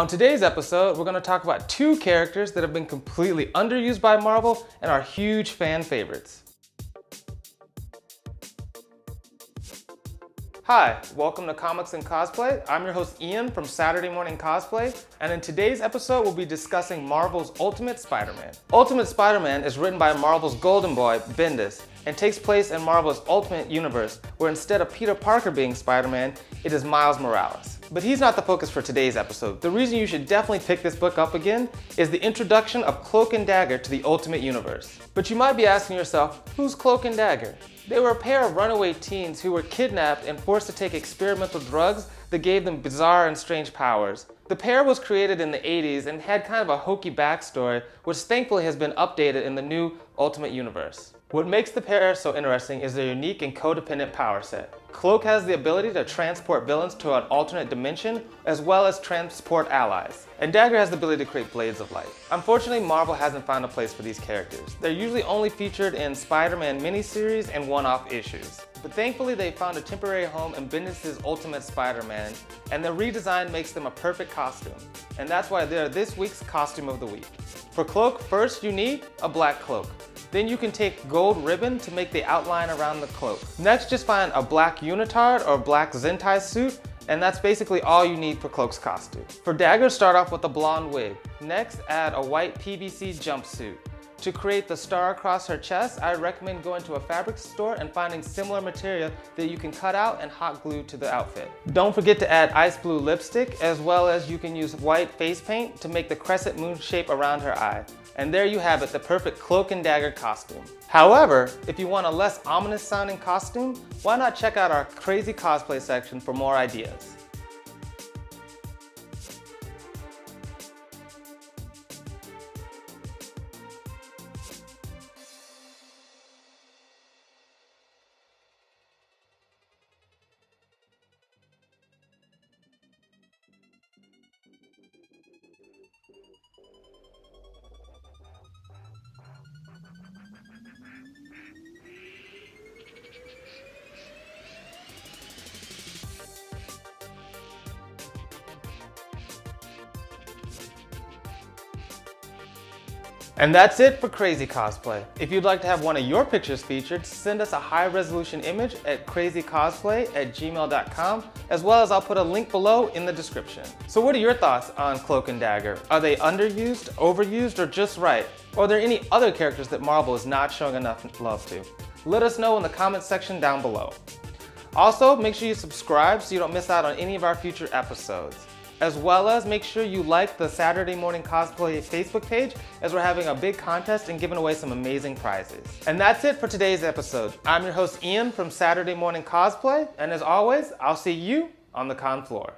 On today's episode, we're going to talk about two characters that have been completely underused by Marvel and are huge fan favorites. Hi, welcome to Comics and Cosplay. I'm your host Ian from Saturday Morning Cosplay, and in today's episode we'll be discussing Marvel's Ultimate Spider-Man. Ultimate Spider-Man is written by Marvel's Golden Boy, Bendis, and takes place in Marvel's Ultimate Universe, where instead of Peter Parker being Spider-Man, it is Miles Morales. But he's not the focus for today's episode. The reason you should definitely pick this book up again is the introduction of Cloak and Dagger to the Ultimate Universe. But you might be asking yourself, who's Cloak and Dagger? They were a pair of runaway teens who were kidnapped and forced to take experimental drugs that gave them bizarre and strange powers. The pair was created in the 80s and had kind of a hokey backstory, which thankfully has been updated in the new Ultimate Universe. What makes the pair so interesting is their unique and codependent power set. Cloak has the ability to transport villains to an alternate dimension, as well as transport allies. And Dagger has the ability to create blades of light. Unfortunately, Marvel hasn't found a place for these characters. They're usually only featured in Spider-Man miniseries and one-off issues. But thankfully, they found a temporary home in Bendis' Ultimate Spider-Man, and their redesign makes them a perfect costume. And that's why they're this week's Costume of the Week. For Cloak, first you need a black cloak. Then you can take gold ribbon to make the outline around the cloak. Next, just find a black unitard or black Zentai suit, and that's basically all you need for Cloak's costume. For Dagger, start off with a blonde wig. Next, add a white PVC jumpsuit. To create the star across her chest, I recommend going to a fabric store and finding similar material that you can cut out and hot glue to the outfit. Don't forget to add ice blue lipstick, as well as you can use white face paint to make the crescent moon shape around her eye. And there you have it, the perfect Cloak and Dagger costume. However, if you want a less ominous sounding costume, why not check out our Crazy Cosplay section for more ideas. And that's it for Crazy Cosplay. If you'd like to have one of your pictures featured, send us a high-resolution image at crazycozplay@gmail.com, as well as I'll put a link below in the description. So what are your thoughts on Cloak and Dagger? Are they underused, overused, or just right? Or are there any other characters that Marvel is not showing enough love to? Let us know in the comments section down below. Also, make sure you subscribe so you don't miss out on any of our future episodes. As well as make sure you like the Saturday Morning Cosplay Facebook page, as we're having a big contest and giving away some amazing prizes. And that's it for today's episode. I'm your host Ian from Saturday Morning Cosplay, and as always, I'll see you on the con floor.